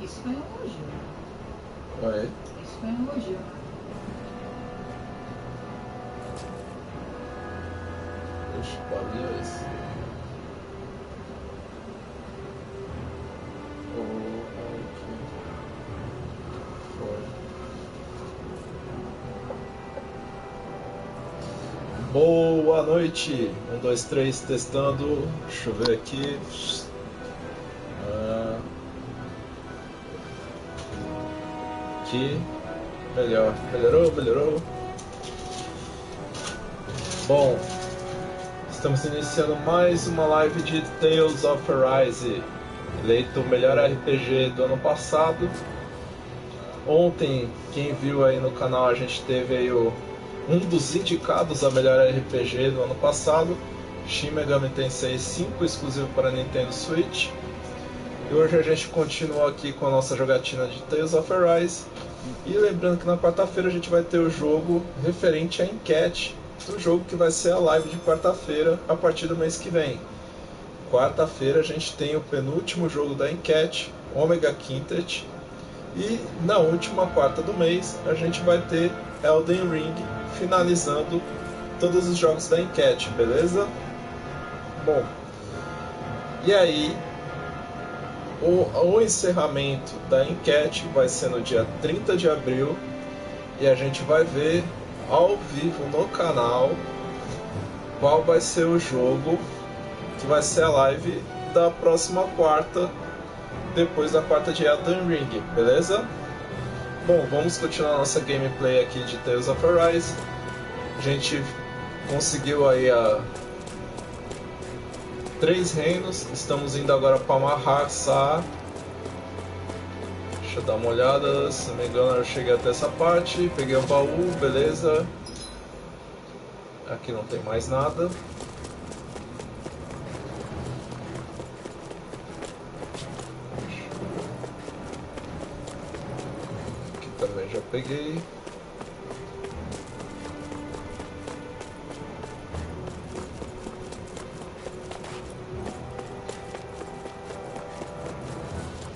Isso foi um elogio. Oi? Isso foi um elogio. Oxe, valeu isso. Boa noite, 1, 2, 3, testando. Deixa eu ver aqui. Aqui. Melhorou. Bom, estamos iniciando mais uma live de Tales of Arise, eleito o melhor RPG do ano passado. Ontem, quem viu aí no canal, a gente teve aí um dos indicados a melhor RPG do ano passado, Shin Megami Tensei 5, exclusivo para Nintendo Switch. E hoje a gente continua aqui com a nossa jogatina de Tales of Arise. E lembrando que na quarta-feira a gente vai ter o jogo referente à enquete do jogo, que vai ser a live de quarta-feira a partir do mês que vem. Quarta-feira a gente tem o penúltimo jogo da enquete, Omega Quintet. E na última quarta do mês a gente vai ter Elden Ring, finalizando todos os jogos da enquete, beleza? Bom, e aí o encerramento da enquete vai ser no dia 30 de abril e a gente vai ver ao vivo no canal qual vai ser o jogo que vai ser a live da próxima quarta, depois da quarta de Elden Ring, beleza? Bom, vamos continuar nossa gameplay aqui de Tales of Arise. A gente conseguiu aí 3 reinos, estamos indo agora para Mahag, Saar. Deixa eu dar uma olhada, se não me engano eu cheguei até essa parte, peguei o baú, beleza. Aqui não tem mais nada. Aqui também já peguei.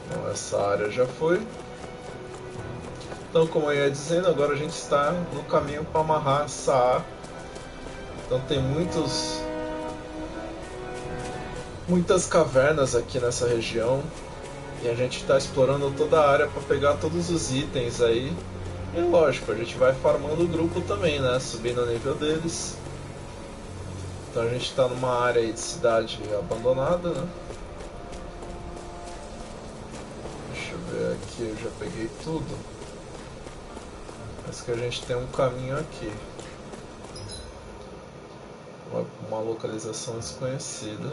Bom, essa área já foi. Então, como eu ia dizendo, agora a gente está no caminho para amarrar Saar. Então tem muitas cavernas aqui nessa região e a gente está explorando toda a área para pegar todos os itens aí. E lógico, a gente vai farmando o grupo também, né? Subindo o nível deles. Então a gente está numa área aí de cidade abandonada, né? Deixa eu ver aqui, eu já peguei tudo. Mas que a gente tem um caminho aqui. Uma localização desconhecida.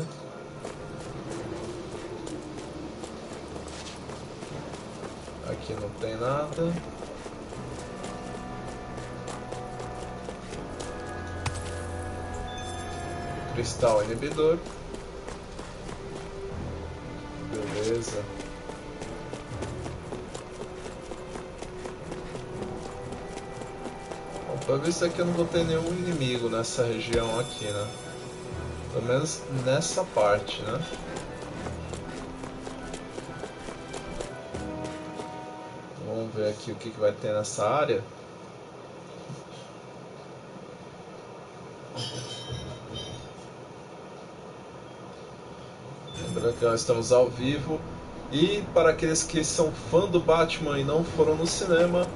Aqui não tem nada. Cristal inibidor. Beleza. Pra ver se aqui eu não vou ter nenhum inimigo nessa região aqui, né? Pelo menos nessa parte, né? Vamos ver aqui o que vai ter nessa área. Lembrando que nós estamos ao vivo. E para aqueles que são fã do Batman e não foram no cinema,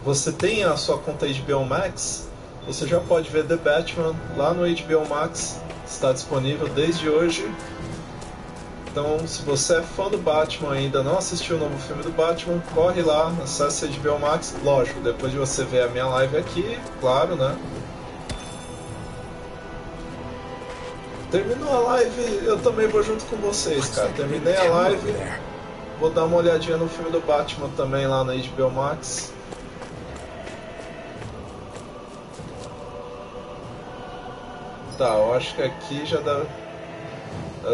você tem a sua conta HBO Max, você já pode ver The Batman lá no HBO Max, está disponível desde hoje. Então, se você é fã do Batman e ainda não assistiu o novo filme do Batman, corre lá, acesse a HBO Max, lógico, depois de você ver a minha live aqui, claro, né? Terminou a live, eu também vou junto com vocês, cara. Terminei a live, vou dar uma olhadinha no filme do Batman também lá na HBO Max. Tá, eu acho que aqui já deve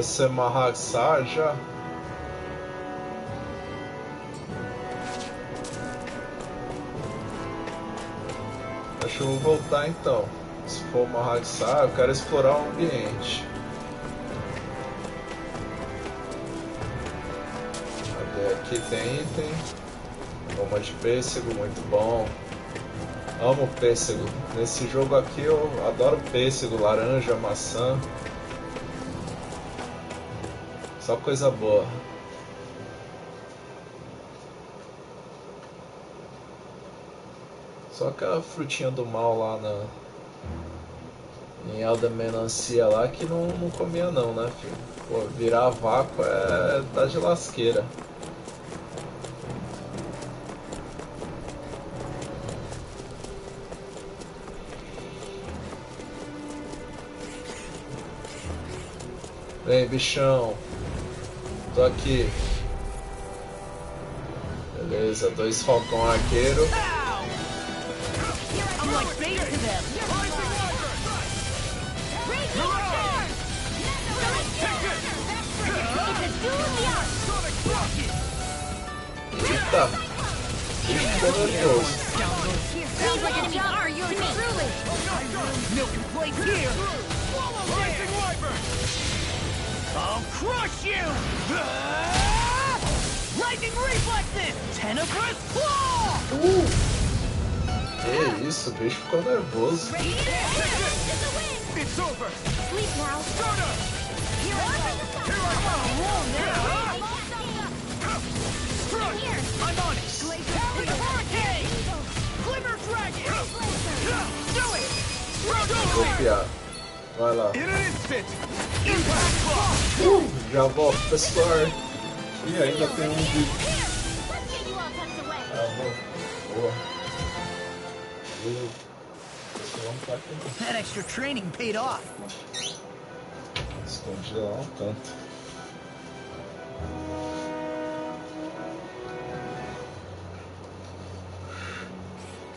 ser Mahag Saar já. Acho que eu vou voltar então. Se for Mahag Saar, eu quero explorar o ambiente. E aqui tem item. Goma de pêssego, muito bom. Amo pêssego. Nesse jogo aqui eu adoro pêssego, laranja, maçã. Só coisa boa. Só aquela frutinha do mal lá em Elda Melancia lá que não comia não, né, filho? Pô, virar vácuo tá de lasqueira. Vem, bichão. Tô aqui. Beleza, 2 falcão arqueiro. Eita! Bicho poderoso. I'll crush you! Lightning reflexes! Tenebrous claw! Que isso, o bicho ficou nervoso. It's over! Sleep now. Start up! Here I'm on it! Power hurricane! Glimmer dragon! Do it! Copiar. Vai lá. In an instant! Impact claw! Já volto, pessoal. E ainda tem um de... Let's get you all tucked away. Ah, boa. Vamos tá aqui. That extra training paid off. Escondi lá um tanto.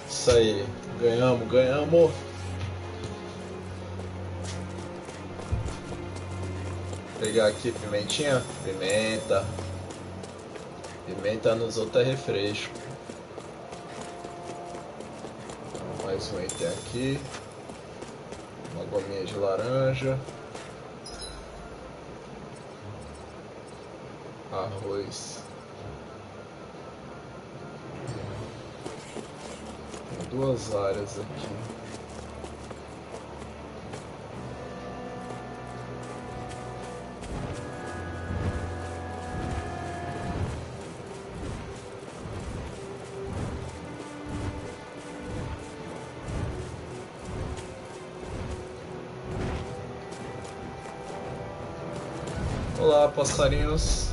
Isso aí. Ganhamos, ganhamos. Pegar aqui pimentinha. Pimenta. Pimenta nos outros é refresco. Mais um item aqui. Uma gominha de laranja. Arroz. Tem 2 áreas aqui. Olá, passarinhos.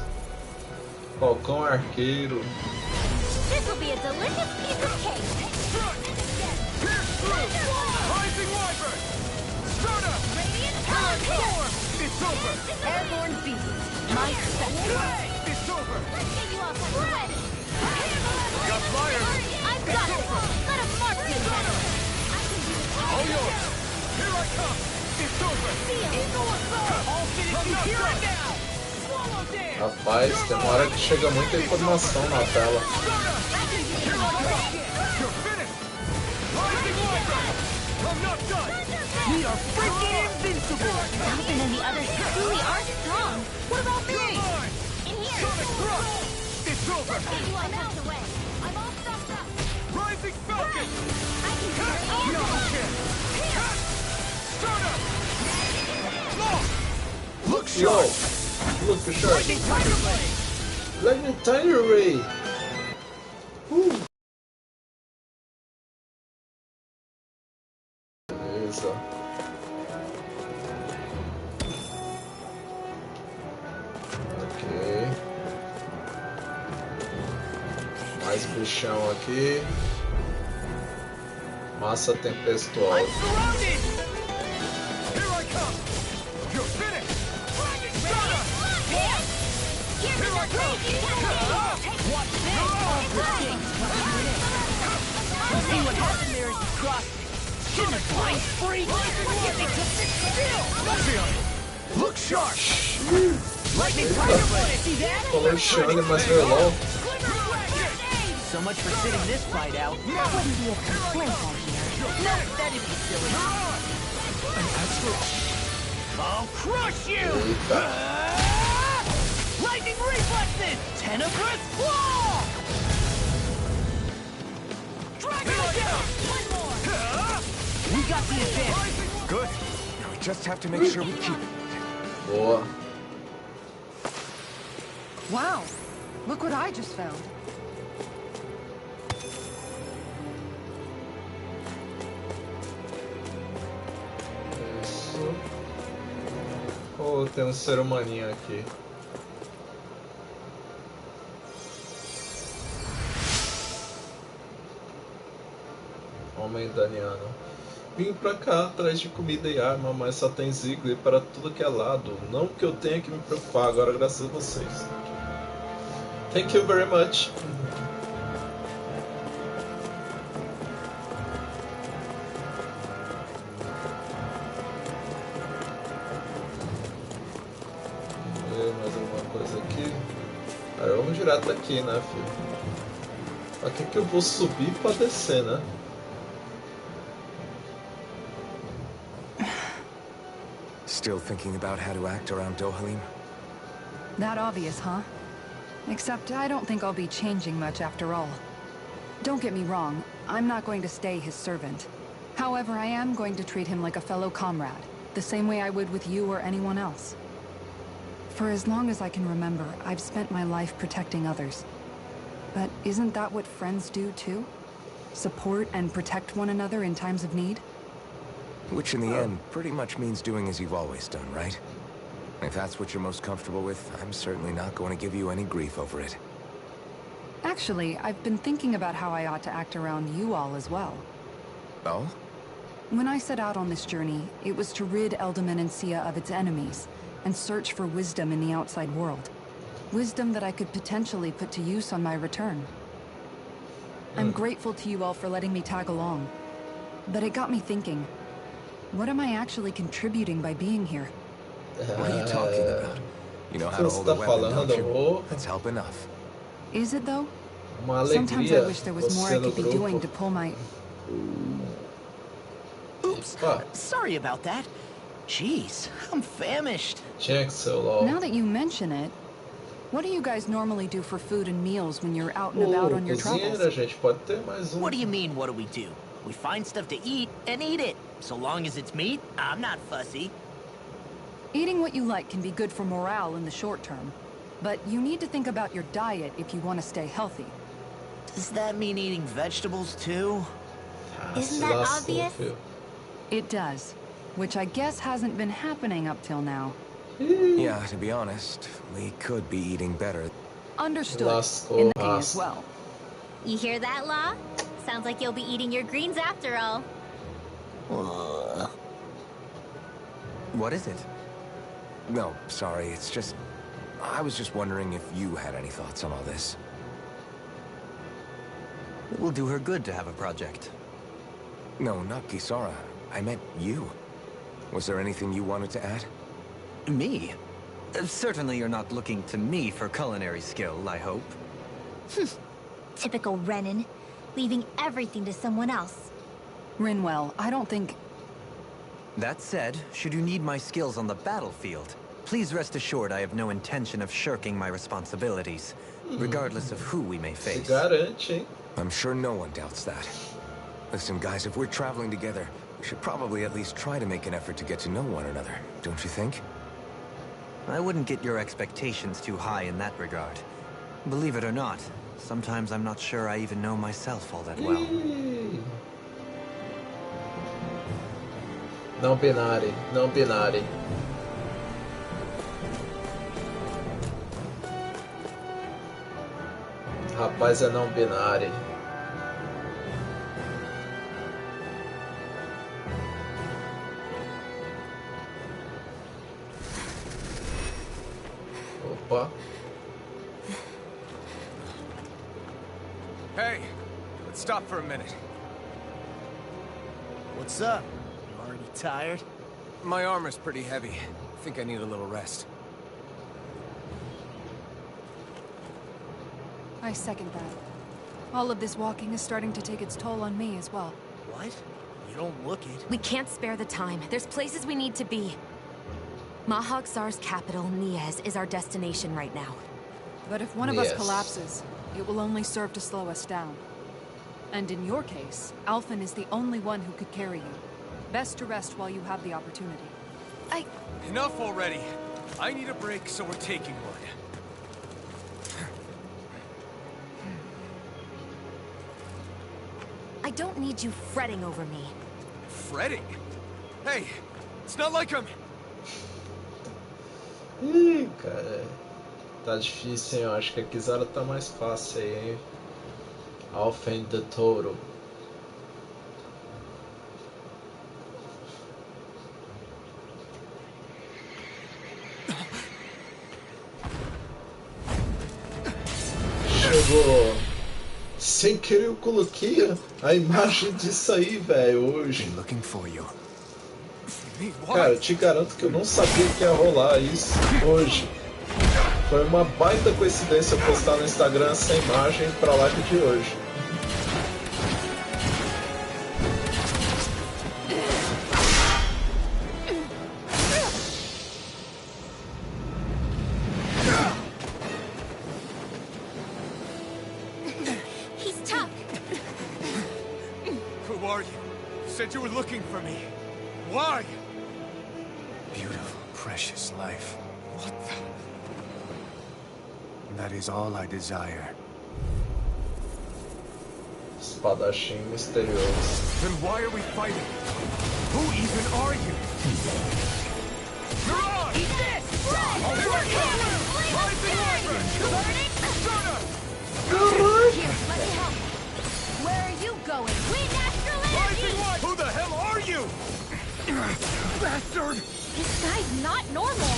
Falcão arqueiro. This will be a delicious piece of cake. Rising Wyvern! Start up! Radiant power Storm! It's over! Airborne beasts. My special. It's over! Let's get you all tucked away. Got fire! I've got this. Let us march together. I can do this. All yours! Here I come! It's over! All finished here and now! Swallow down! Rapaz, tem uma hora que chega muita informação na tela. You're finished! Rising Wyvern! I'm not done! We are freaking invincible! Nathan and the others truly are strong. What about me? You're mine! In here. Sonic Thrust! It's over! Get you all tucked away. I'm all stuffed up. Rising Falcon! I can do it. No chance! Start up! Look Yo, sharp! look for sure. Lightning Tiger Blade! Lightning Tiger Ray. Beleza. Ok. Mais bichão aqui. Massa tempestuosa. I'm surrounded! Here I come! You're finished! Start up! Here's Here I the come! Watch Let's see what happened there as you crossed me. Shimmer flying free! Get me to sit still! Look sharp! Lightning Tiger Blade! See that? Falou Xande, mas veio LOL. So much for sitting this fight out. That wouldn't be a complaint, I hear. No, that'd be silly. I'll crush you! Eita. Lightning reflexes! Tenebrous claw! Dragon down! One more! We got the advantage. Good. Now we just have to make sure we keep it. Boa. Wow, look what I just found. Isso. Oh, tem um ser humaninho aqui. Homem daniano. Vim pra cá atrás de comida e arma, mas só tem Ziggler para tudo que é lado. Não que eu tenha que me preocupar agora, graças a vocês. Thank you very much. Vamos ver mais alguma coisa aqui. Cara, vamos direto daqui, né, filho? Aqui que eu vou subir pra descer, né? Still thinking about how to act around Dohalim? That obvious, huh? Except I don't think I'll be changing much after all. Don't get me wrong, I'm not going to stay his servant. However, I am going to treat him like a fellow comrade, the same way I would with you or anyone else. For as long as I can remember, I've spent my life protecting others. But isn't that what friends do too? Support and protect one another in times of need? Which in the end pretty much means doing as you've always done, right? If that's what you're most comfortable with, I'm certainly not going to give you any grief over it. Actually, I've been thinking about how I ought to act around you all as well. Oh? When I set out on this journey, it was to rid Eldaman and Sia of its enemies, and search for wisdom in the outside world. Wisdom that I could potentially put to use on my return. I'm grateful to you all for letting me tag along. But it got me thinking, what am I actually contributing by being here? What are you talking about? You know how to hold a weapon, don't you? That's help enough. Is it though? Uma Sometimes I alegria wish there was more I você no could be grupo. doing to pull my... Oops. Ah. Sorry about that. Jeez, I'm famished. Tinha que ser o LOL. Now that you mention it, what do you guys normally do for food and meals when you're out and about on your Cozinheira, travels? gente, pode ter mais um. What do you mean, what do we do? We find stuff to eat and eat it. So long as it's meat, I'm not fussy. Eating what you like can be good for morale in the short term, but you need to think about your diet if you want to stay healthy. Does that mean eating vegetables too? Ah, Isn't se that lascou, obvious? filho. It does, which I guess hasn't been happening up till now. Yeah, to be honest, we could be eating better. Understood. Lascou, In the cooking lascou. as well. You hear that, Law? Sounds like you'll be eating your greens after all. What is it? No, sorry, it's just... I was just wondering if you had any thoughts on all this. It will do her good to have a project. No, not Kisara. I meant you. Was there anything you wanted to add? Me? Certainly you're not looking to me for culinary skill, I hope. Typical Renan, leaving everything to someone else. Rinwell, I don't think... That said, should you need my skills on the battlefield, please rest assured I have no intention of shirking my responsibilities, regardless of who we may Se face. garante, hein? I'm sure no one doubts that. Listen, guys, if we're traveling together, we should probably at least try to make an effort to get to know one another, don't you think? I wouldn't get your expectations too high in that regard. Believe it or not, sometimes I'm not sure I even know myself all that well. Ih. Não binare, não binare. Rapaz, é não binare. Opa. Hey, let's stop for a minute. What's up? You already tired? My armor's pretty heavy. I think I need a little rest. I second that. All of this walking is starting to take its toll on me as well. What? You don't look it. We can't spare the time. There's places we need to be. Mahag Saar's capital, Minhas, is our destination right now. But if one of us Yes. collapses, it will only serve to slow us down. And in your case, Alphen is the only one who could carry you. Best to rest while you have the opportunity. Enough already. I need a break, so we're taking one. I don't need you fretting over me. Fretting? Hey, it's not like I'm... Ih, cara. Tá difícil, hein? Eu acho que a Kizara tá mais fácil aí, hein? Alphen the Toro. Chegou. Sem querer eu coloquei a imagem disso aí, velho, hoje. Been looking for you. Cara, eu te garanto que eu não sabia que ia rolar isso hoje. Foi uma baita coincidência eu postar no Instagram essa imagem pra live de hoje. He's tough. Who are you? You said you were looking for me. Why? Beautiful, precious life. What the... That is all I desire. Espadachim misterioso. Then why are we fighting? Who even are you? You're on! Eat this! Here, let me help. Where are you going? We natural energy! Who the hell are you? Bastard! This guy's not normal.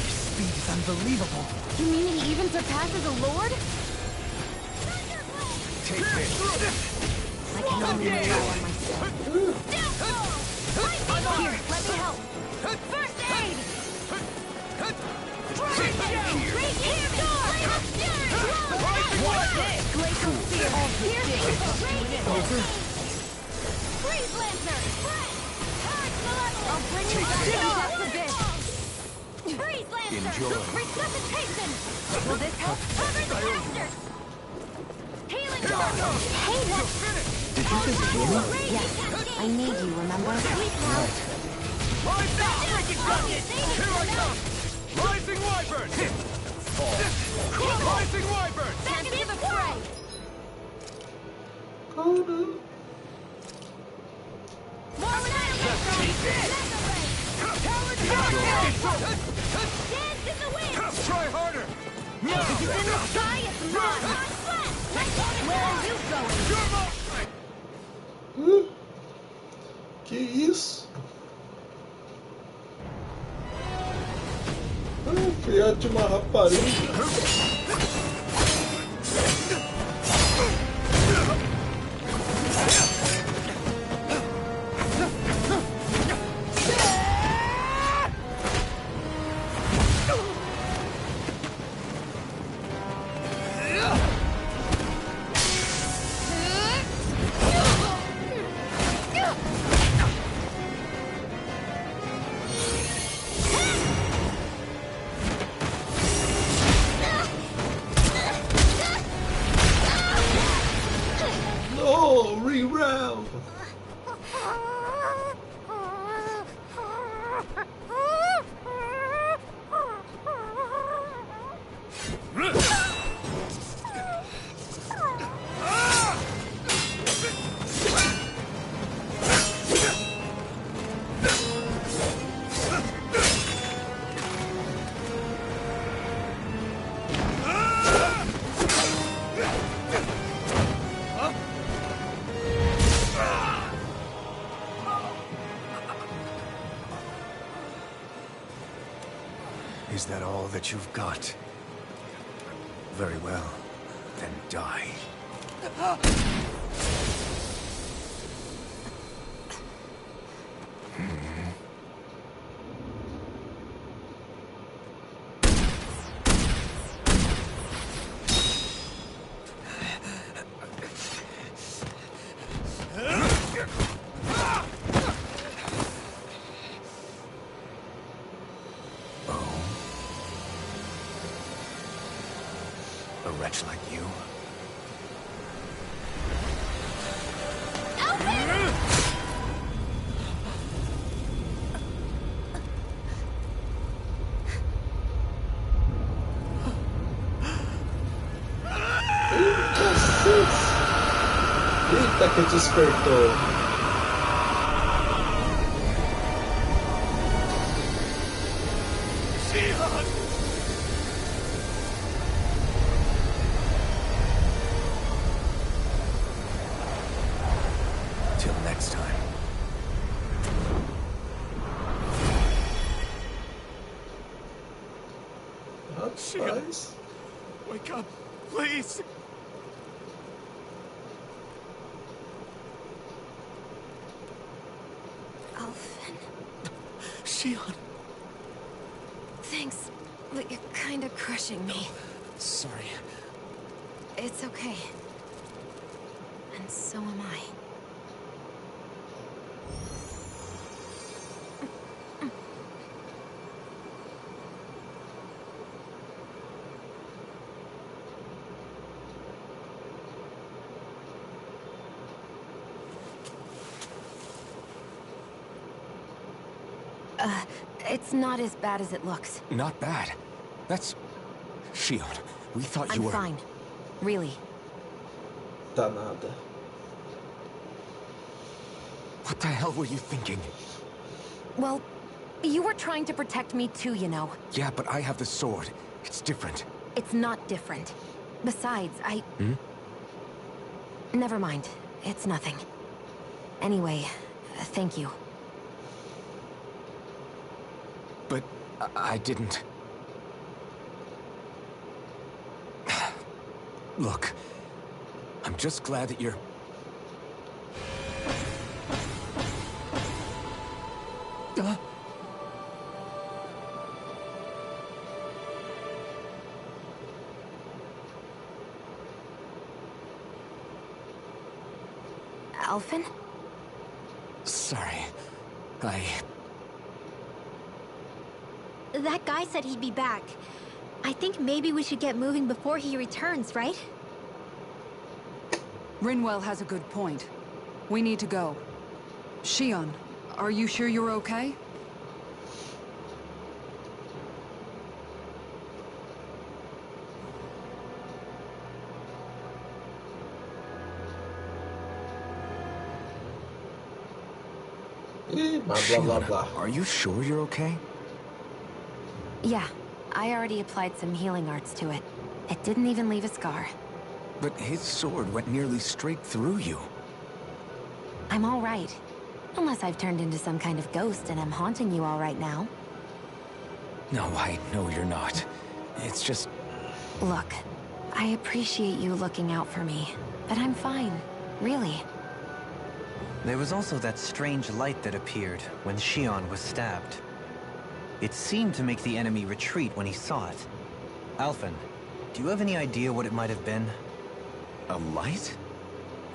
Speed is unbelievable. You mean he even surpasses a lord? Take this. I can only rely on myself. Here, let me help. First aid! Glacial Spear! Freeze Lancer! I'll bring you back to this! Freeze Lancer! Enjoy. Resuscitation! Will this help? Cover the bastard! Healing Circle! Hey, that's... Did you just hear me? Yes, I need you, remember? Sweet mouth! Rise now! Here I come! Rising Wyvern! Rising Wyvern! Back into the fray! More Dance in the wind! Try harder! If it's in the sky, it's mine! Where are you going? Que isso? Filhote de uma rapariga. No, reround. Is that all that you've got? Very well. Then die. A wretch like you? Eita, que despertou. Till next time. Rapaz. Wake up, please. Alphen. Shion. Thanks, but you're kind of crushing me. Sorry. It's okay. And so am I. It's not as bad as it looks. Not bad. That's... Shion, we thought you were... I'm fine. Really. Tá nada. What the hell were you thinking? Well, you were trying to protect me too, you know. Yeah, but I have the sword. It's different. It's not different. Besides, Hmm? Never mind. It's nothing. Anyway, thank you. But I didn't... Look, I'm just glad that you're... Alphen? Sorry. That guy said he'd be back. I think maybe we should get moving before he returns, right? Rinwell has a good point. We need to go. Shion, are you sure you're okay? Ih, mas blá blá blá. Are you sure you're okay? Yeah, I already applied some healing arts to it. It didn't even leave a scar. But his sword went nearly straight through you. I'm all right. Unless I've turned into some kind of ghost and I'm haunting you all right now. No, I know you're not. It's just... Look, I appreciate you looking out for me, but I'm fine. Really. There was also that strange light that appeared when Shion was stabbed. It seemed to make the enemy retreat when he saw it. Alphen, do you have any idea what it might have been? A light?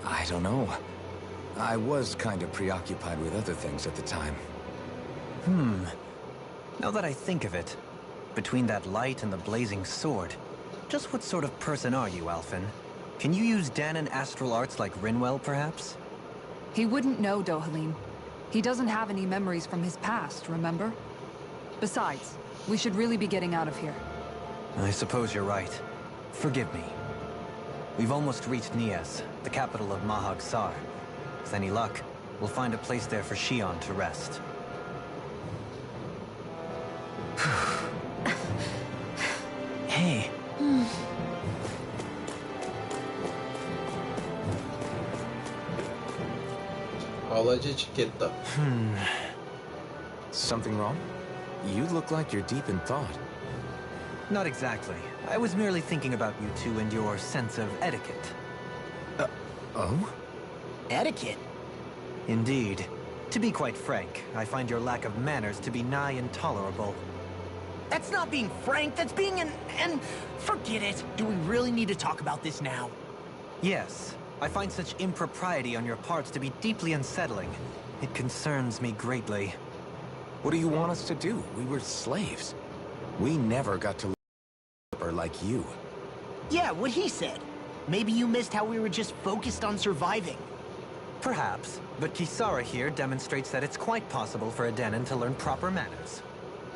I don't know. I was kind of preoccupied with other things at the time. Now that I think of it, between that light and the blazing sword, just what sort of person are you, Alphen? Can you use Danon astral arts like Rinwell, perhaps? He wouldn't know, Dohalim. He doesn't have any memories from his past, remember? Besides, we should really be getting out of here. I suppose you're right. Forgive me. We've almost reached Nias, the capital of Mahag Saar. With any luck, we'll find a place there for Shion to rest. Hey. Aula de etiqueta. Something wrong? You look like you're deep in thought. Not exactly. I was merely thinking about you two and your sense of etiquette. Oh? Etiquette? Indeed. To be quite frank, I find your lack of manners to be nigh intolerable. That's not being frank, that's being and forget it. Do we really need to talk about this now? Yes, I find such impropriety on your parts to be deeply unsettling. It concerns me greatly. What do you want us to do? We were slaves. We never got to live like you. Yeah, what he said. Maybe you missed how we were just focused on surviving. Perhaps, but Kisara here demonstrates that it's quite possible for a Denon to learn proper manners.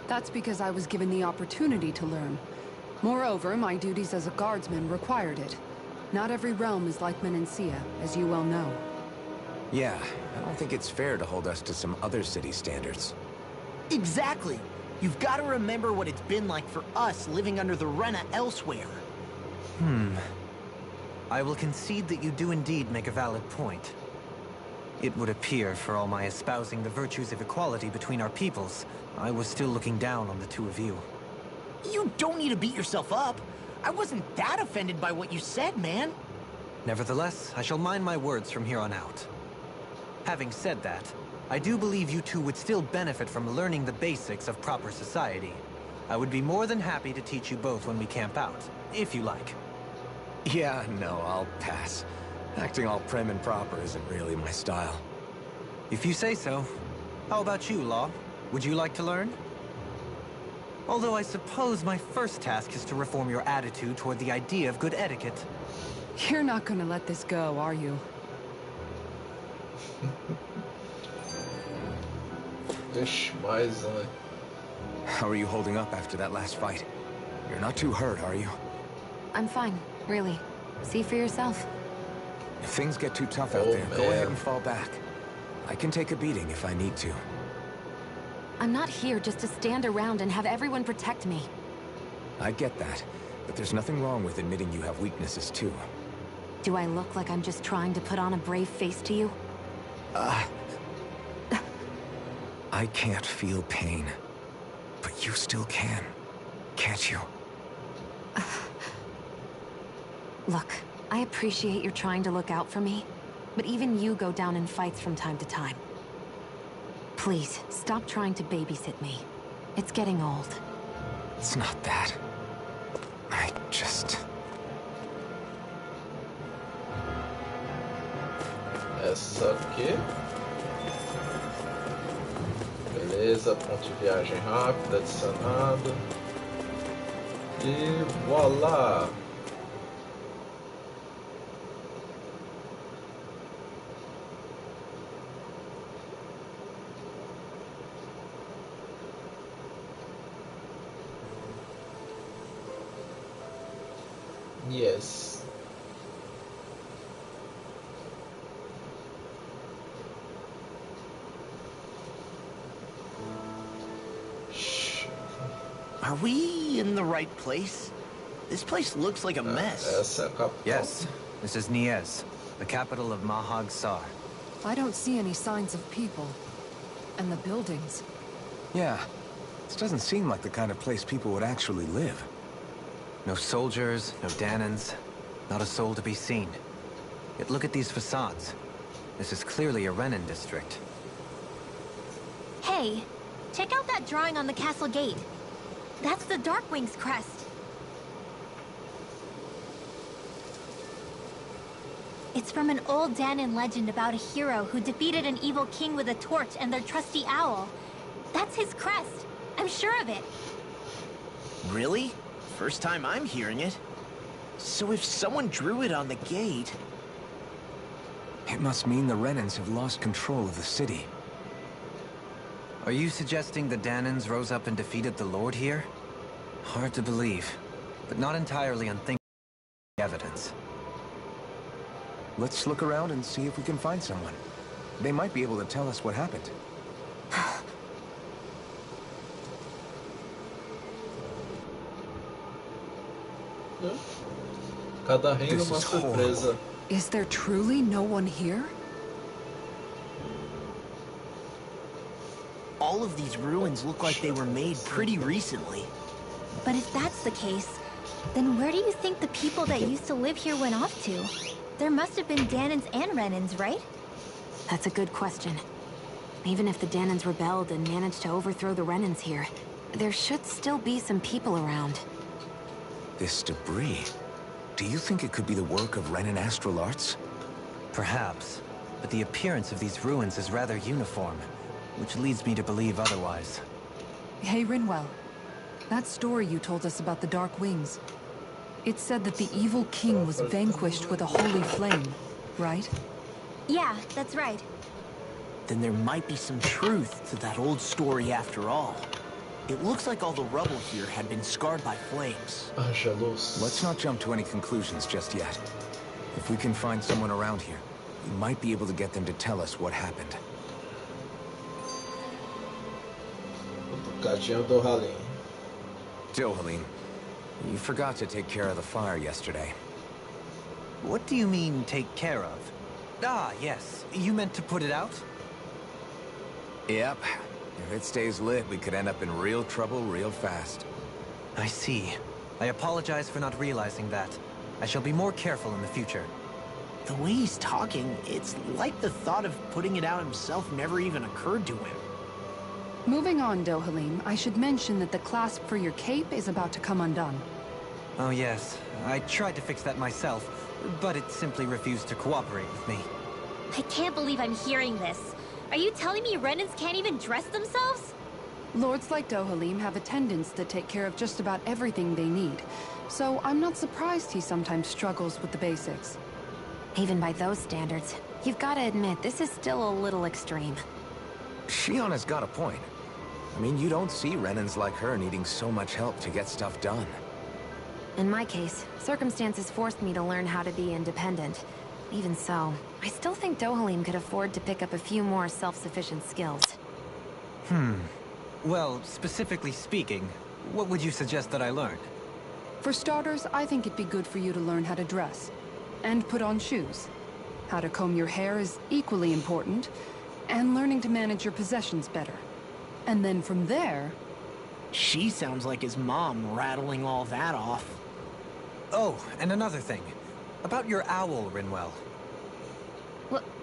That's because I was given the opportunity to learn. Moreover, my duties as a guardsman required it. Not every realm is like Menancia, as you well know. Yeah, I don't think it's fair to hold us to some other city standards. Exactly. You've got to remember what it's been like for us living under the Rena elsewhere. I will concede that you do indeed make a valid point. It would appear, for all my espousing the virtues of equality between our peoples, I was still looking down on the two of you. You don't need to beat yourself up. I wasn't that offended by what you said, man. Nevertheless, I shall mind my words from here on out. Having said that, I do believe you two would still benefit from learning the basics of proper society. I would be more than happy to teach you both when we camp out, if you like. Yeah, no, I'll pass. Acting all prim and proper isn't really my style. If you say so. How about you, Law? Would you like to learn? Although I suppose my first task is to reform your attitude toward the idea of good etiquette. You're not gonna let this go, are you? Ixi, mais um. How are you holding up after that last fight? You're not too hurt, are you? I'm fine, really. See for yourself. If things get too tough out Oh, there, go man. ahead and fall back. I can take a beating if I need to. I'm not here just to stand around and have everyone protect me. I get that, but there's nothing wrong with admitting you have weaknesses too. Do I look like I'm just trying to put on a brave face to you? I can't feel pain, but you still can, can't you? Look, I appreciate you're trying to look out for me, but even you go down in fights from time to time. Please, stop trying to babysit me. It's getting old. It's not that. I just... Essa aqui. Beleza, ponto de viagem rápida adicionado. E voilá! Yes. Are we in the right place? This place looks like a mess. Essa é a capital. Yes, this is Niez, the capital of Mahag Saar. I don't see any signs of people. And the buildings. Yeah, this doesn't seem like the kind of place people would actually live. No soldiers, no Danons, not a soul to be seen. Yet look at these facades. This is clearly a Renan district. Hey, check out that drawing on the castle gate. That's the Darkwing's crest. It's from an old Danon legend about a hero who defeated an evil king with a torch and their trusty owl. That's his crest. I'm sure of it. Really? First time I'm hearing it. So if someone drew it on the gate... It must mean the Renans have lost control of the city. Are you suggesting the Danons rose up and defeated the Lord here? Hard to believe, but not entirely unthinkable evidence. Let's look around and see if we can find someone. They might be able to tell us what happened. Cada reino This uma is surpresa. Is there truly no one here? All of these ruins look like they were made pretty recently. But if that's the case, then where do you think the people that used to live here went off to? There must have been Danons and Renans, right? That's a good question. Even if the Danons rebelled and managed to overthrow the Renans here, there should still be some people around. This debris... Do you think it could be the work of Renan astral arts? Perhaps, but the appearance of these ruins is rather uniform, which leads me to believe otherwise. Hey, Rinwell. That story you told us about the Dark Wings. It said that the evil king was vanquished with a holy flame, right? Yeah, that's right. Then there might be some truth to that old story after all. It looks like all the rubble here had been scarred by flames. Angelus. Let's not jump to any conclusions just yet. If we can find someone around here, we might be able to get them to tell us what happened. Cadinho do Halim. Dohalim, you forgot to take care of the fire yesterday. What do you mean, take care of? Ah, yes. You meant to put it out? Yep. If it stays lit, we could end up in real trouble real fast. I see. I apologize for not realizing that. I shall be more careful in the future. The way he's talking, it's like the thought of putting it out himself never even occurred to him. Moving on, Dohalim, I should mention that the clasp for your cape is about to come undone. Oh yes, I tried to fix that myself, but it simply refused to cooperate with me. I can't believe I'm hearing this. Are you telling me Renans can't even dress themselves? Lords like Dohalim have attendants that take care of just about everything they need, so I'm not surprised he sometimes struggles with the basics. Even by those standards, you've got to admit this is still a little extreme. Shion has got a point. I mean, you don't see Renans like her needing so much help to get stuff done. In my case, circumstances forced me to learn how to be independent. Even so, I still think Dohalim could afford to pick up a few more self-sufficient skills. Well, specifically speaking, what would you suggest that I learn? For starters, I think it'd be good for you to learn how to dress. And put on shoes. How to comb your hair is equally important. And learning to manage your possessions better. And then from there... She sounds like his mom rattling all that off. Oh, and another thing. About your owl, Rinwell.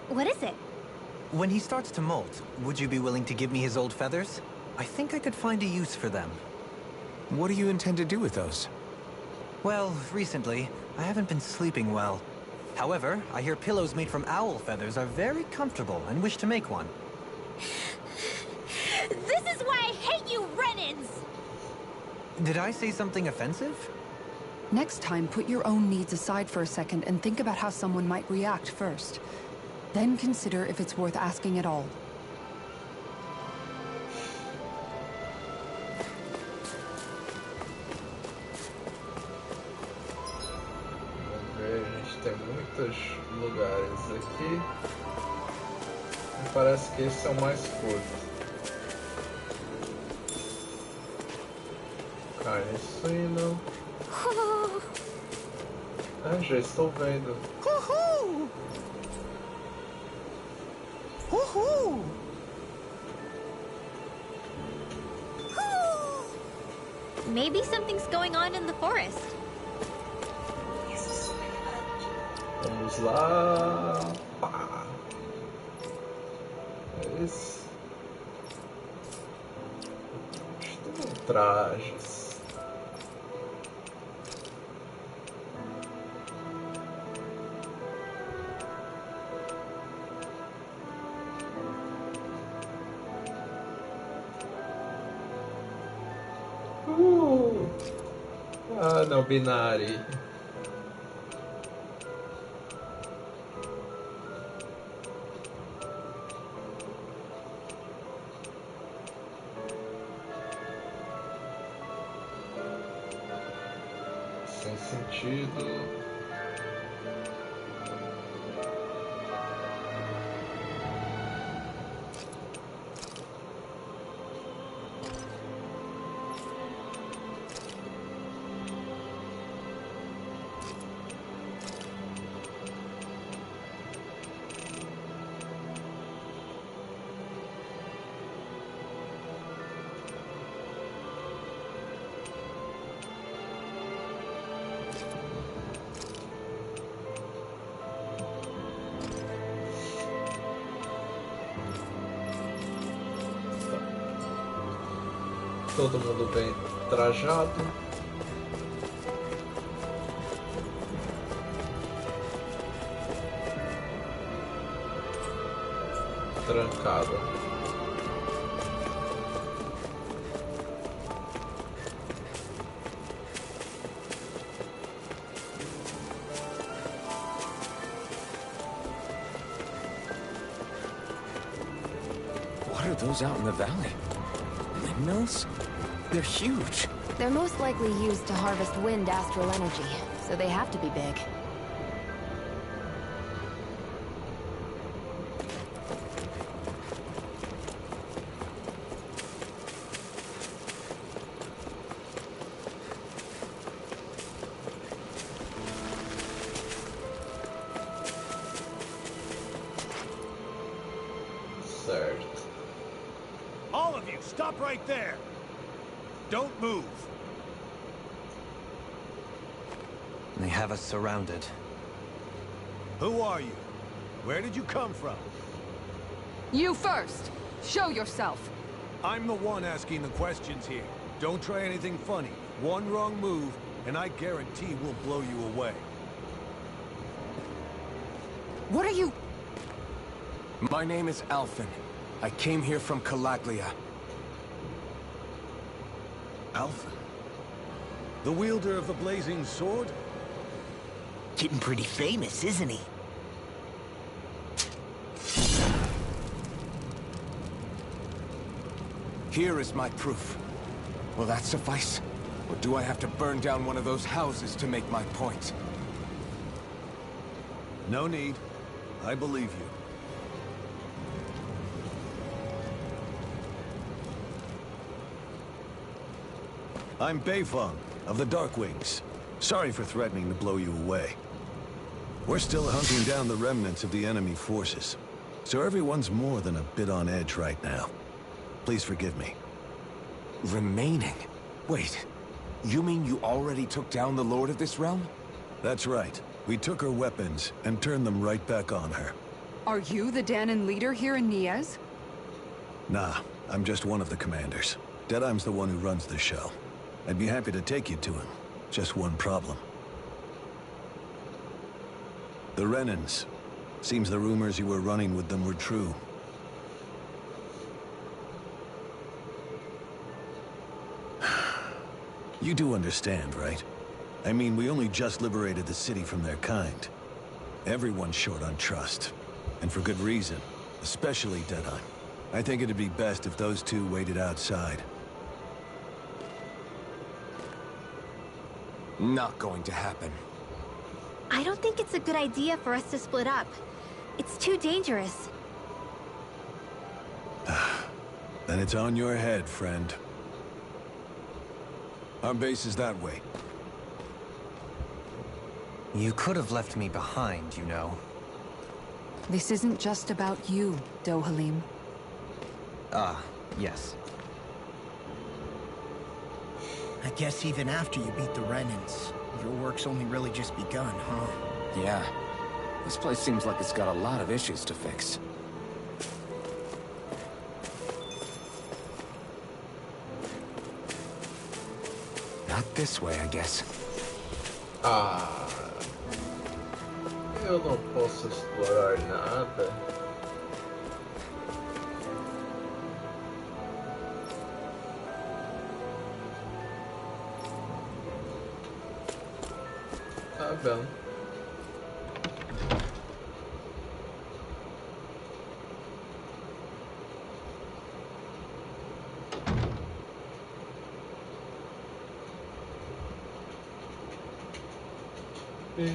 What is it? When he starts to molt, would you be willing to give me his old feathers? I think I could find a use for them. What do you intend to do with those? Well, recently, I haven't been sleeping well. However, I hear pillows made from owl feathers are very comfortable and wish to make one. This is why I hate you, Renans! Did I say something offensive? Next time, put your own needs aside for a second and think about how someone might react first. Then consider if it's worth asking at all. Vamos ver, a gente tem muitos lugares aqui. E parece que esse é o mais curto. Carne suíno. Ah, já estou vendo. Uhul! Uhul! Maybe something's going on in the forest. Vamos lá. Pá. Esse. Estou em trajes. Ah, não binário. Sem sentido. Todo mundo bem trajado. Trancado. are those out in the valley? Windmills? They're huge. They're most likely used to harvest wind astral energy, so they have to be big. Certo. All of you, stop right there! Don't move! They have us surrounded. Who are you? Where did you come from? You first! Show yourself! I'm the one asking the questions here. Don't try anything funny. One wrong move, and I guarantee we'll blow you away. What are you... My name is Alphen. I came here from Calaglia. Alphen? The wielder of the blazing sword? Getting pretty famous, isn't he? Here is my proof. Will that suffice? Or do I have to burn down one of those houses to make my point? No need. I believe you. I'm Beifong, of the Darkwings. Sorry for threatening to blow you away. We're still hunting down the remnants of the enemy forces, so everyone's more than a bit on edge right now. Please forgive me. Remaining? Wait, you mean you already took down the Lord of this realm? That's right. We took her weapons and turned them right back on her. Are you the Danon leader here in Niaz? Nah, I'm just one of the commanders. Deadeye's the one who runs the show. I'd be happy to take you to him. Just one problem. The Renans. Seems the rumors you were running with them were true. You do understand, right? I mean, we only just liberated the city from their kind. Everyone's short on trust. And for good reason. Especially Deadeye. I think it'd be best if those two waited outside. Not going to happen. I don't think it's a good idea for us to split up. It's too dangerous. Then it's on your head, friend. Our base is that way. You could have left me behind, you know. This isn't just about you, Dohalim. Ah, yes. I guess even after you beat the Renans, your work's only really just begun, huh? Yeah. This place seems like it's got a lot of issues to fix. Not this way, I guess. Ah, eu não posso explorar nada. Tá bem.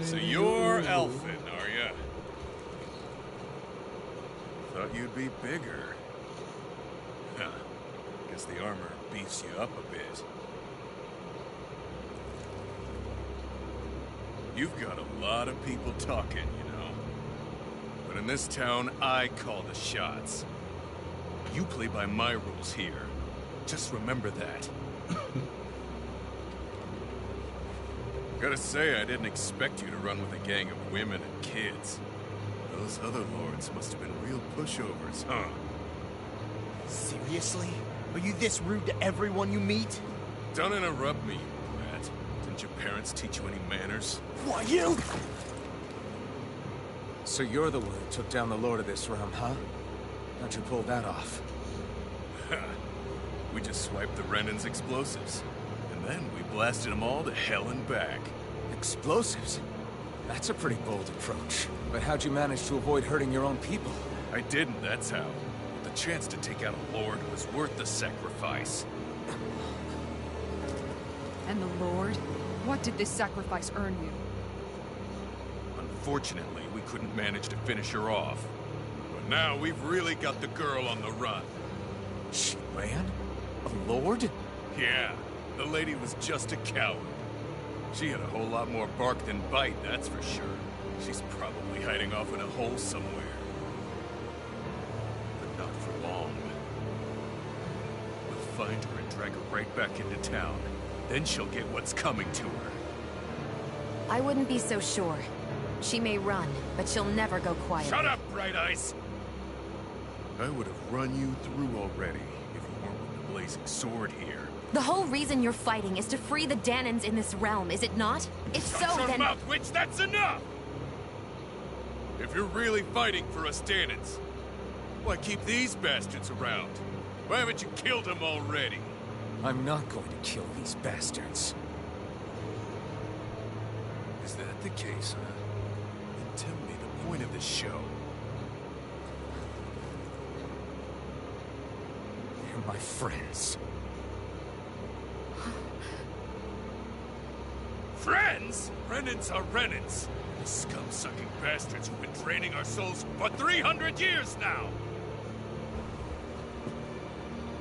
So you're Elfin, are ya? Thought you'd be bigger. Huh. Guess the armor beefs you up a bit. You've got a lot of people talking, you know. But in this town, I call the shots. You play by my rules here. Just remember that. Gotta say, I didn't expect you to run with a gang of women and kids. Those other lords must have been real pushovers, huh? Seriously? Are you this rude to everyone you meet? Don't interrupt me, you brat. Didn't your parents teach you any manners? Why, you? So you're the one who took down the Lord of this realm, huh? How'd you pull that off? We just swiped the Renan's explosives. And then we blasted them all to hell and back. Explosives? That's a pretty bold approach. But how'd you manage to avoid hurting your own people? I didn't, that's how. The The chance to take out a lord was worth the sacrifice. And the Lord? What did this sacrifice earn you? Unfortunately, we couldn't manage to finish her off. But now we've really got the girl on the run. She ran? A lord? Yeah, the lady was just a coward. She had a whole lot more bark than bite, that's for sure. She's probably hiding off in a hole somewhere. But not for long. We'll find her and drag her right back into town. Then she'll get what's coming to her. I wouldn't be so sure. She may run, but she'll never go quiet. Shut up, Bright Eyes! I would have run you through already if you weren't with the blazing sword here. The whole reason you're fighting is to free the Danans in this realm, is it not? If so, Shut your then... mouth, witch! That's enough! If you're really fighting for us Danans, why keep these bastards around? Why haven't you killed them already? I'm not going to kill these bastards. Is that the case, huh? Then tell me the point of the show. They're my friends. Friends? Renans are Renans. The scum-sucking bastards who've been draining our souls for 300 years now!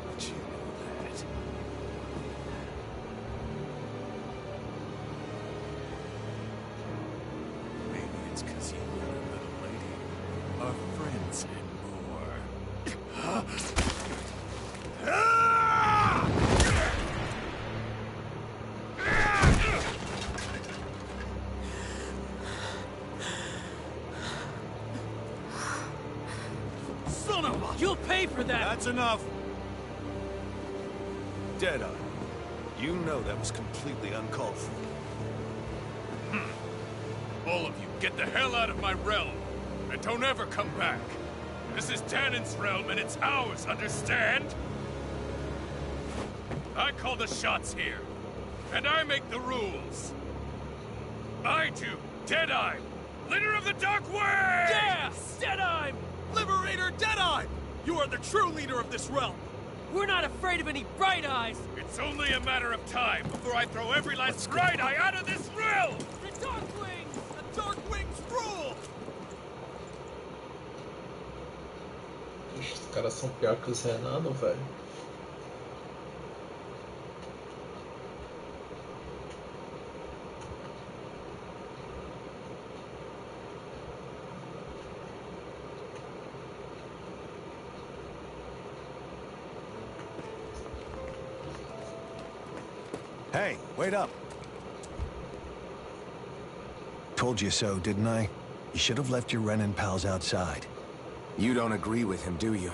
But you know that. Maybe it's because you and the little lady are friends anymore. You'll pay for that! That's enough! Deadeye, you know that was completely uncalled for. All of you, get the hell out of my realm! And don't ever come back! This is Danan's realm and it's ours, understand? I call the shots here. And I make the rules. I do, Deadeye, leader of the Dark Way! Yeah! Deadeye! Liberator Deadeye! You are the true leader of this realm! We're not afraid of any Bright Eyes! It's only a matter of time before I throw every last Bright Eye out of this realm! The Dark Wings! The Dark Wings rule! Os caras são pior que os Renanos, velho. Hey, wait up! Told you so, didn't I? You should have left your Renan pals outside. You don't agree with him, do you?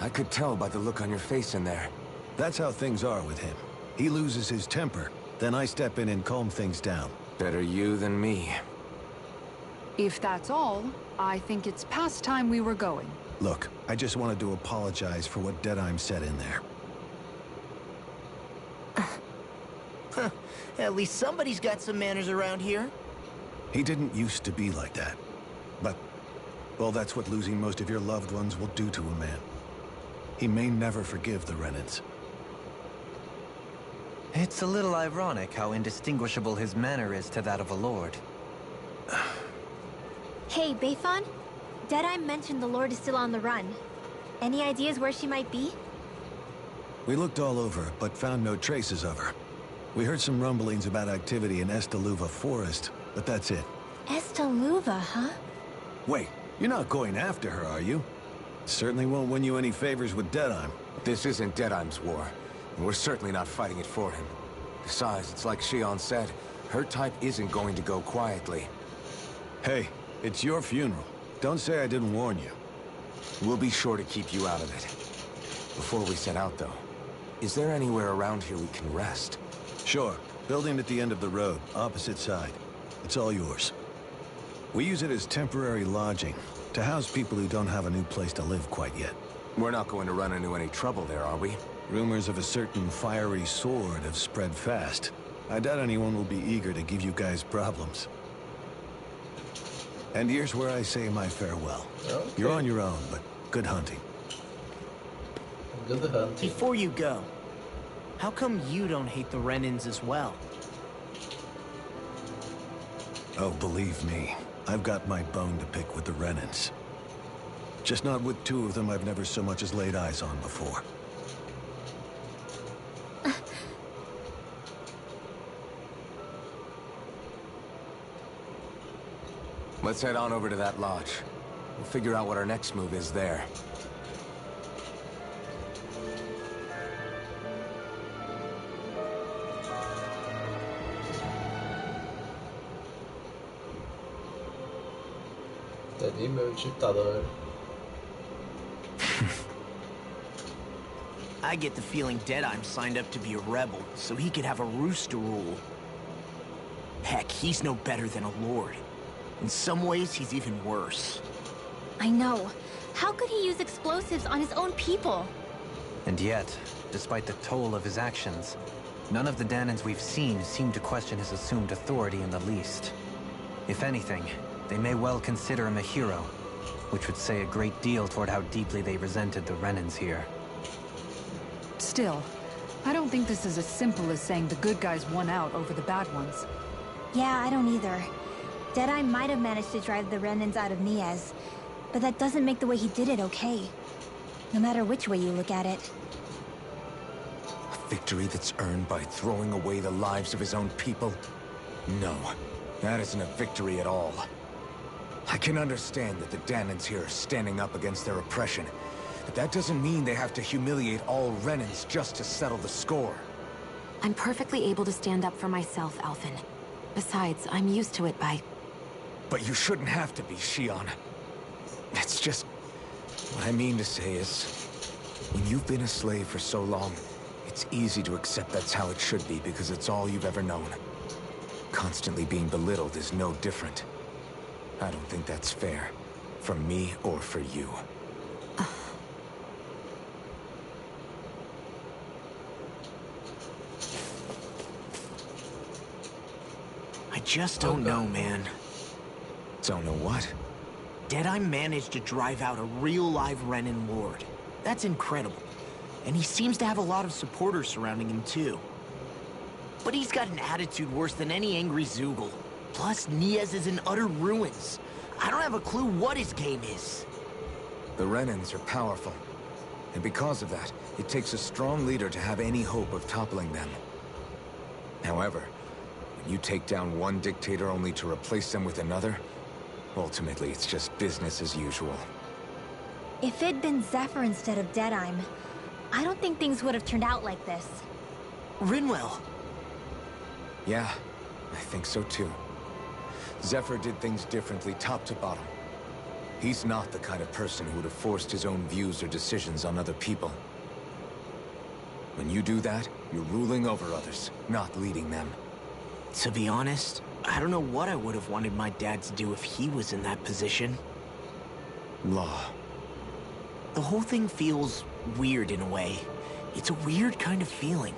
I could tell by the look on your face in there. That's how things are with him. He loses his temper, then I step in and calm things down. Better you than me. If that's all, I think it's past time we were going. Look, I just wanted to apologize for what Deadeye said in there. At least somebody's got some manners around here. He didn't used to be like that. But, well, that's what losing most of your loved ones will do to a man. He may never forgive the Renans. It's a little ironic how indistinguishable his manner is to that of a lord. Hey, Bayfon? Deadeye mentioned the Lord is still on the run. Any ideas where she might be? We looked all over, but found no traces of her. We heard some rumblings about activity in Estaluva Forest, but that's it. Estaluva, huh? Wait, you're not going after her, are you? Certainly won't win you any favors with Deadeye. This isn't Deadeye's war, and we're certainly not fighting it for him. Besides, it's like Shion said, her type isn't going to go quietly. Hey, it's your funeral. Don't say I didn't warn you. We'll be sure to keep you out of it. Before we set out, though, is there anywhere around here we can rest? Sure. Building at the end of the road, opposite side. It's all yours. We use it as temporary lodging, to house people who don't have a new place to live quite yet. We're not going to run into any trouble there, are we? Rumors of a certain fiery sword have spread fast. I doubt anyone will be eager to give you guys problems. And here's where I say my farewell. Okay. You're on your own, but good hunting. Good hunting. Before you go, how come you don't hate the Renans as well? Oh, believe me, I've got my bone to pick with the Renans. Just not with two of them I've never so much as laid eyes on before. Let's head on over to that lodge. We'll figure out what our next move is there. Ali, meu ditador. I get the feeling Deadeye signed up to be a rebel, so he could have a rooster rule. Heck, he's no better than a lord. In some ways, he's even worse. I know. How could he use explosives on his own people? And yet, despite the toll of his actions, none of the Danans we've seen seem to question his assumed authority in the least. If anything, they may well consider him a hero, which would say a great deal toward how deeply they resented the Renans here. Still, I don't think this is as simple as saying the good guys won out over the bad ones. Yeah, I don't either. Deadeye might have managed to drive the Renans out of minhas, but that doesn't make the way he did it okay. No matter which way you look at it. A victory that's earned by throwing away the lives of his own people? No, that isn't a victory at all. I can understand that the Danans here are standing up against their oppression, but that doesn't mean they have to humiliate all Renans just to settle the score. I'm perfectly able to stand up for myself, Alphen. Besides, I'm used to it by... But you shouldn't have to be, Shion. It's just... What I mean to say is... When you've been a slave for so long, it's easy to accept that's how it should be because it's all you've ever known. Constantly being belittled is no different. I don't think that's fair. For me or for you. I just don't know, man. Don't know what? Deadeye managed to drive out a real live Renan lord. That's incredible. And he seems to have a lot of supporters surrounding him, too. But he's got an attitude worse than any angry Zoogle. Plus, Niaz is in utter ruins. I don't have a clue what his game is. The Renans are powerful. And because of that, it takes a strong leader to have any hope of toppling them. However, when you take down one dictator only to replace them with another, ultimately it's just business as usual. If it'd been Zephyr instead of Deadeye, I don't think things would have turned out like this. Rinwell. Yeah, I think so too. Zephyr did things differently top to bottom. He's not the kind of person who would have forced his own views or decisions on other people. When you do that, you're ruling over others, not leading them. To be honest, I don't know what I would have wanted my dad to do if he was in that position. Law. The whole thing feels weird in a way. It's a weird kind of feeling,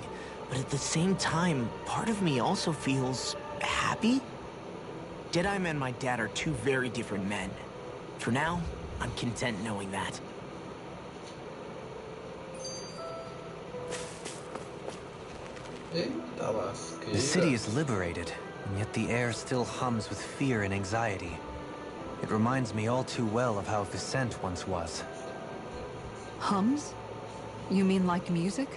but at the same time, part of me also feels happy. Deadeye and my dad are two very different men. For now, I'm content knowing that. Eita lasqueira. The city is liberated, and yet the air still hums with fear and anxiety. It reminds me all too well of how Vicente once was. Hums? You mean like music?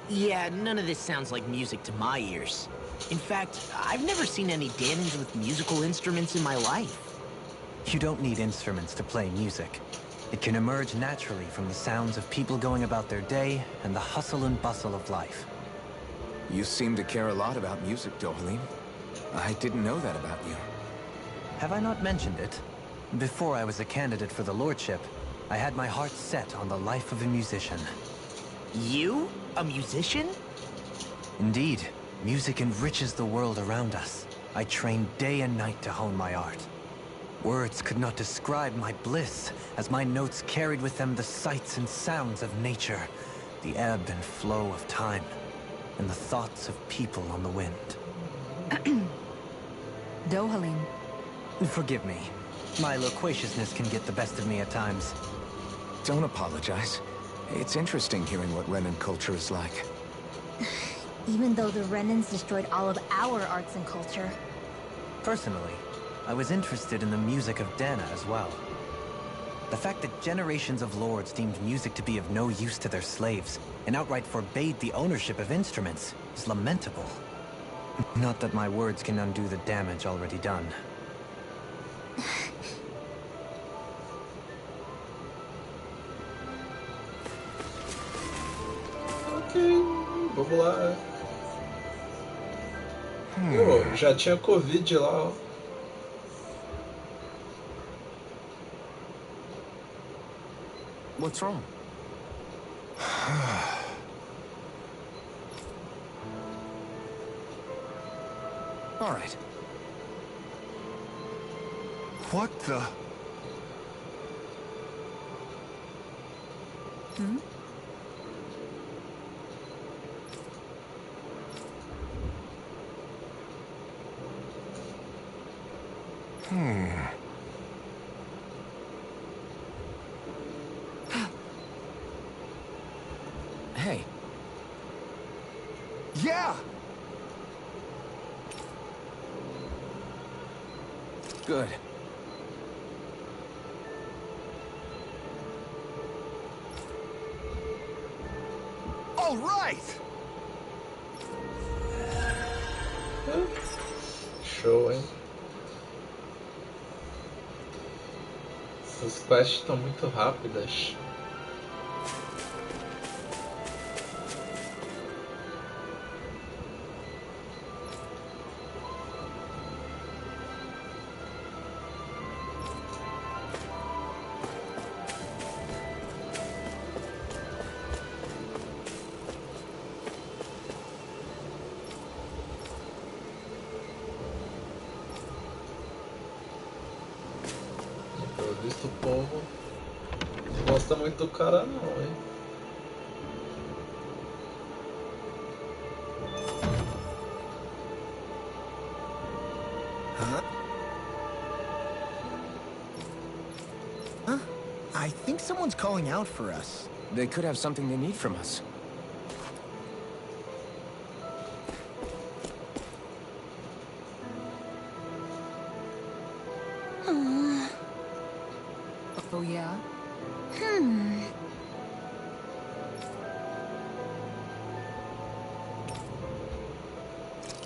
Yeah, none of this sounds like music to my ears. In fact, I've never seen any Danans with musical instruments in my life. You don't need instruments to play music. It can emerge naturally from the sounds of people going about their day and the hustle and bustle of life. You seem to care a lot about music, Dohalim. I didn't know that about you. Have I not mentioned it? Before I was a candidate for the lordship, I had my heart set on the life of a musician. You? A musician? Indeed, music enriches the world around us. I trained day and night to hone my art. Words could not describe my bliss, as my notes carried with them the sights and sounds of nature, the ebb and flow of time, and the thoughts of people on the wind. Dohalim. Forgive me. My loquaciousness can get the best of me at times. Don't apologize. It's interesting hearing what Renan culture is like. Even though the Renans destroyed all of our arts and culture. Personally, I was interested in the music of Dana as well. The fact that generations of lords deemed music to be of no use to their slaves and outright forbade the ownership of instruments is lamentable. Not that my words can undo the damage already done. Ok, vamos lá. Pô, já tinha Covid lá, ó. What's wrong? All right. What the? Hmm? Hey. Yeah! Good. All right! Show, hein? Essas quests estão muito rápidas. Pelo visto o povo não gosta muito do cara não, hein? Huh? I think someone's calling out for us. They could have something they need from us. Oh, yeah?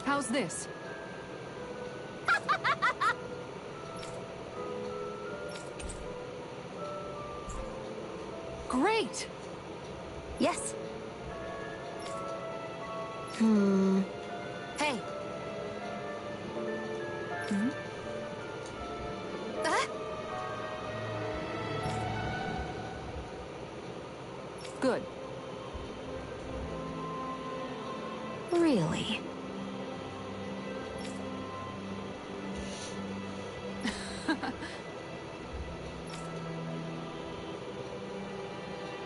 How's this? Great! Yes. Hey. Good. Really?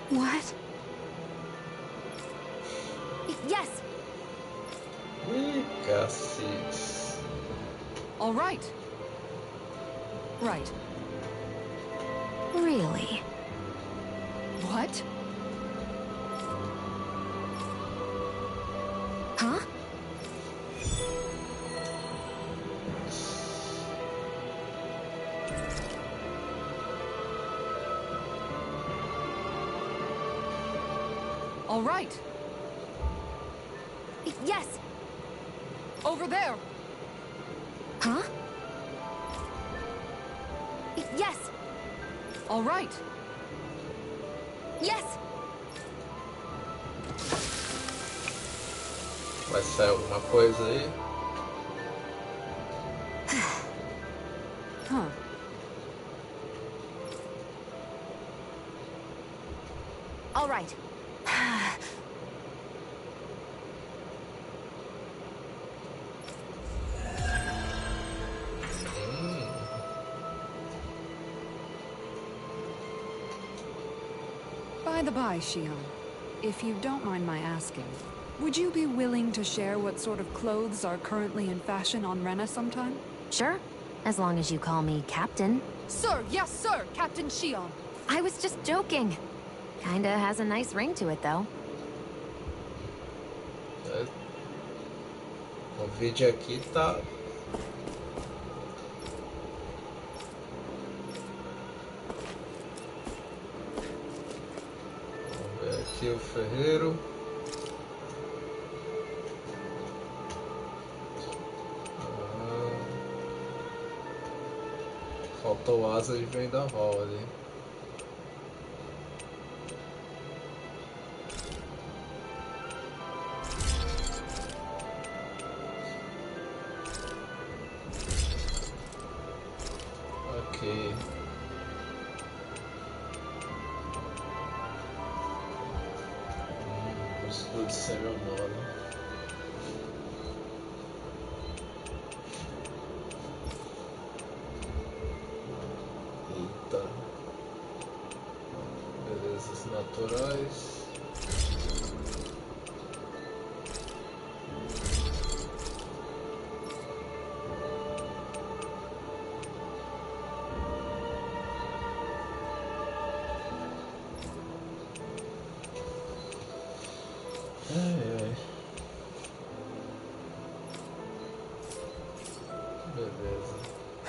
What? Yes! Ih, cacete. All right. Right. Really? What? Huh? All right. Yes! Over there. Huh? Yes! All right. Yes! Vai sair alguma coisa aí? Huh. All right. By the by, Shion, if you don't mind my asking, would you be willing to share what sort of clothes are currently in fashion on Rena sometime? Sure. As long as you call me Captain. Sir, yes, sir, Captain Shion. I was just joking. Kinda has a nice ring to it, though. O vídeo aqui tá... Vamos ver aqui o ferreiro. Faltou asa de vendaval ali. Ok. Escudo semi-humano. Eita. Belezas naturais.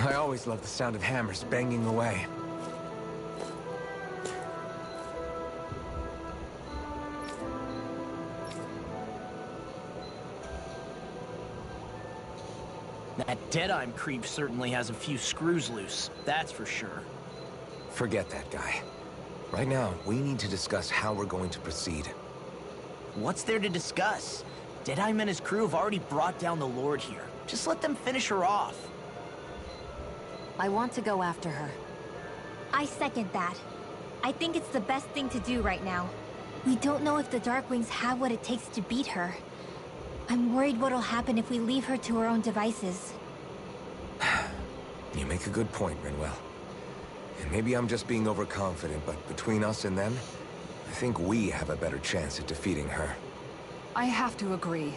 I always love the sound of hammers banging away. That Deadeye creep certainly has a few screws loose, that's for sure. Forget that guy. Right now, we need to discuss how we're going to proceed. What's there to discuss? Deadeye and his crew have already brought down the Lord here. Just let them finish her off. I want to go after her. I second that. I think it's the best thing to do right now. We don't know if the Darkwings have what it takes to beat her. I'm worried what'll happen if we leave her to her own devices. You make a good point, Rinwell. And maybe I'm just being overconfident, but between us and them, I think we have a better chance at defeating her. I have to agree.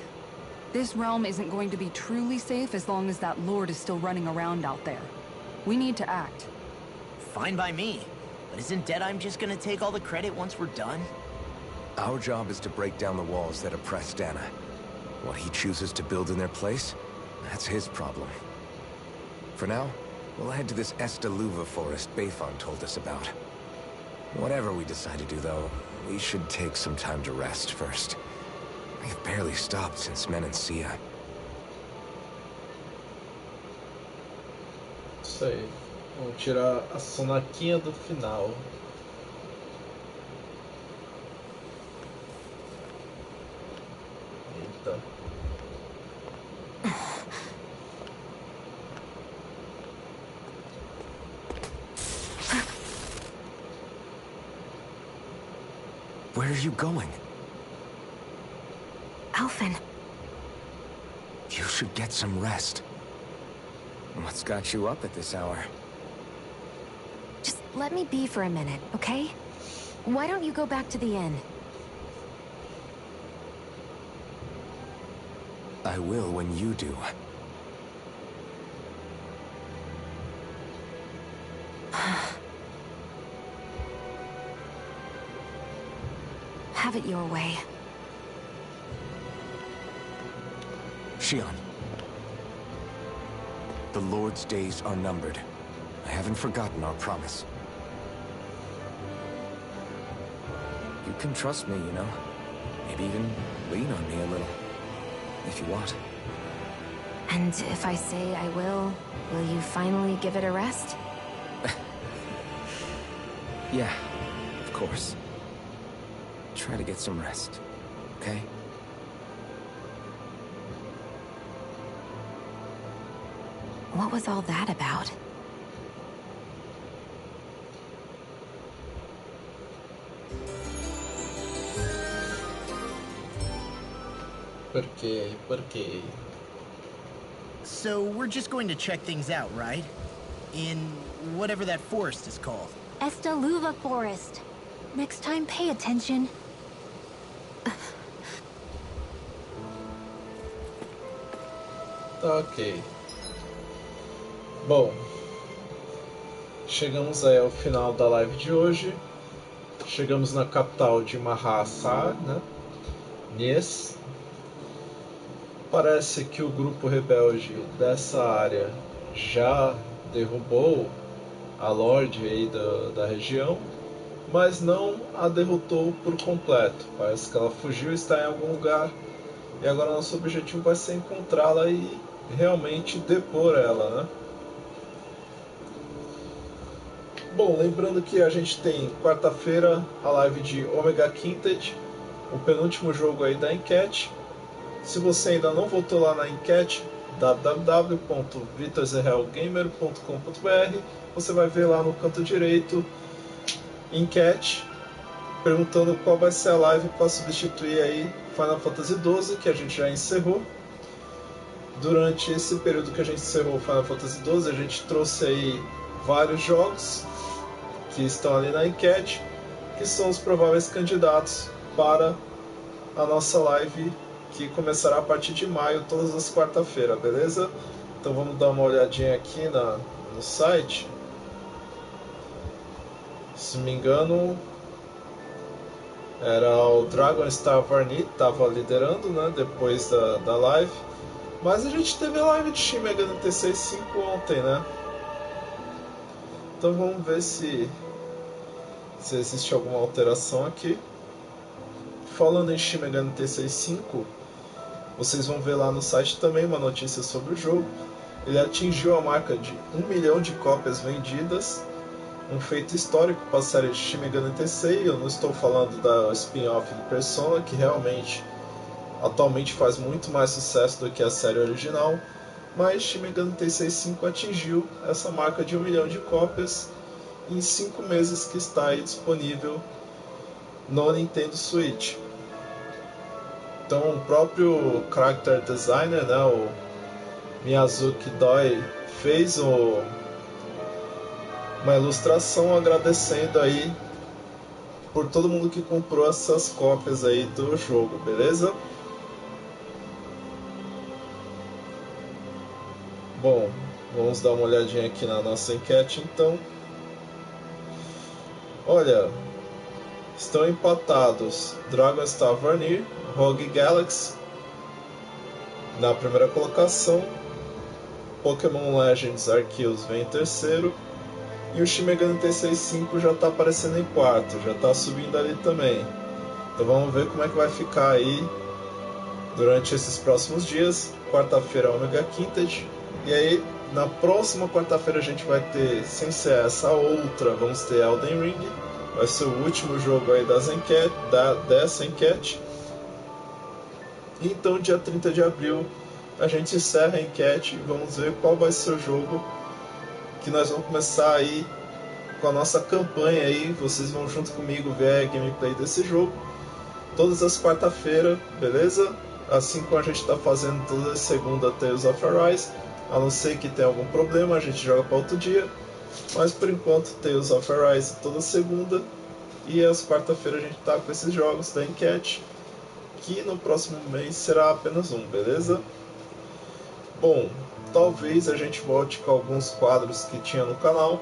This realm isn't going to be truly safe as long as that Lord is still running around out there. We need to act. Fine by me. But isn't Deadeye just gonna take all the credit once we're done? Our job is to break down the walls that oppress Dana. What he chooses to build in their place, that's his problem. For now, we'll head to this Estaluva forest Bayfon told us about. Whatever we decide to do, though, we should take some time to rest first. We've barely stopped since Menancia. Isso aí. Vamos tirar a sonaquinha do final. Eita. Where are you going? Alphen. You should get some rest. What's got you up at this hour? Just let me be for a minute, okay? Why don't you go back to the inn? I will when you do. Have it your way. Shion. The Lord's days are numbered. I haven't forgotten our promise. You can trust me, you know. Maybe even lean on me a little. If you want. And if I say I will you finally give it a rest? Yeah, of course. Try to get some rest, okay? What was all that about? Por quê? Por quê? So we're just going to check things out, right? In whatever that forest is called. Estaluva Forest. Next time, pay attention. Tá ok. Bom, chegamos aí ao final da live de hoje. Chegamos na capital de Mahag, Saar, né? Minhas. Parece que o grupo rebelde dessa área já derrubou a Lorde aí da região, mas não a derrotou por completo. Parece que ela fugiu, está em algum lugar, e agora nosso objetivo vai ser encontrá-la e realmente depor ela, né? Bom, lembrando que a gente tem quarta-feira a live de Omega Quintet, o penúltimo jogo aí da enquete. Se você ainda não votou lá na enquete, www.vitorrealgamer.com.br, você vai ver lá no canto direito enquete, perguntando qual vai ser a live para substituir aí Final Fantasy XII, que a gente já encerrou. Durante esse período que a gente encerrou Final Fantasy XII, a gente trouxe aí vários jogos que estão ali na enquete, que são os prováveis candidatos para a nossa live, que começará a partir de maio, todas as quarta-feiras, beleza? Então vamos dar uma olhadinha aqui no site. Se não me engano, era o Dragon Star Varney que estava liderando, né, depois da live. Mas a gente teve a live de Shin Megami Tensei 5 ontem, né? Então vamos ver se existe alguma alteração aqui. Falando em Shin Megami Tensei 5, vocês vão ver lá no site também uma notícia sobre o jogo. Ele atingiu a marca de 1 milhão de cópias vendidas, um feito histórico para a série de Shin Megami Tensei. Eu não estou falando da spin-off de Persona, que realmente atualmente faz muito mais sucesso do que a série original, mas Shin Megami Tensei 5 atingiu essa marca de 1 milhão de cópias em 5 meses que está aí disponível no Nintendo Switch. Então o próprio character designer, né, o Miyazuki Doi, fez uma ilustração agradecendo aí por todo mundo que comprou essas cópias aí do jogo, beleza? Bom, vamos dar uma olhadinha aqui na nossa enquete então. Olha, estão empatados Dragon Star Varnir, Rogue Galaxy na primeira colocação, Pokémon Legends Arceus vem em terceiro, e o Shin Megami Tensei 5 já está aparecendo em quarto, já está subindo ali também. Então vamos ver como é que vai ficar aí durante esses próximos dias. Quarta-feira Omega Quintet, e aí na próxima quarta-feira a gente vai ter, sem ser essa outra, vamos ter Elden Ring. Vai ser o último jogo aí dessa enquete. E então dia 30 de abril a gente encerra a enquete e vamos ver qual vai ser o jogo que nós vamos começar aí com a nossa campanha aí. Vocês vão junto comigo ver a gameplay desse jogo todas as quarta-feiras, beleza? Assim como a gente está fazendo toda a segunda Tales of Arise, a não ser que tenha algum problema, a gente joga para outro dia. Mas por enquanto Tales of Arise toda segunda, e às quarta-feiras a gente tá com esses jogos da enquete, que no próximo mês será apenas um, beleza? Bom, talvez a gente volte com alguns quadros que tinha no canal.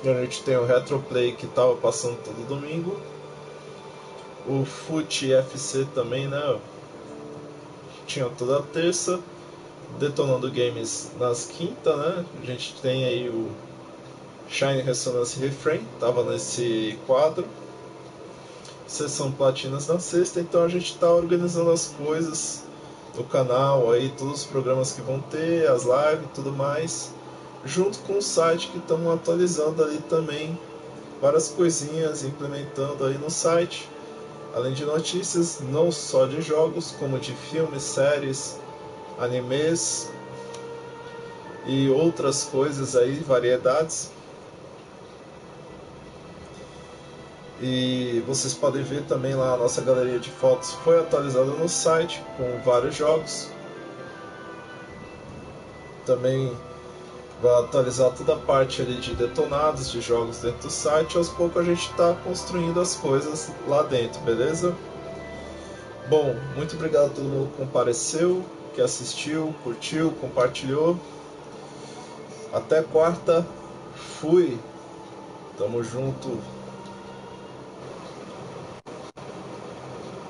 A gente tem o Retroplay que estava passando todo domingo, o Fute FC também, né? Tinha toda terça, Detonando Games nas quinta, né? A gente tem aí o Shine Resonance Refrain, tava nesse quadro. Sessão Platinas na sexta, então a gente está organizando as coisas do canal, aí todos os programas que vão ter, as lives e tudo mais, junto com o site que estamos atualizando ali também, várias coisinhas implementando aí no site, além de notícias não só de jogos, como de filmes, séries, animes e outras coisas aí, variedades. E vocês podem ver também lá a nossa galeria de fotos foi atualizada no site com vários jogos. Também vai atualizar toda a parte ali de detonados de jogos dentro do site. Aos poucos a gente está construindo as coisas lá dentro, beleza? Bom, muito obrigado a todo mundo que compareceu, que assistiu, curtiu, compartilhou. Até quarta. Fui. Tamo junto.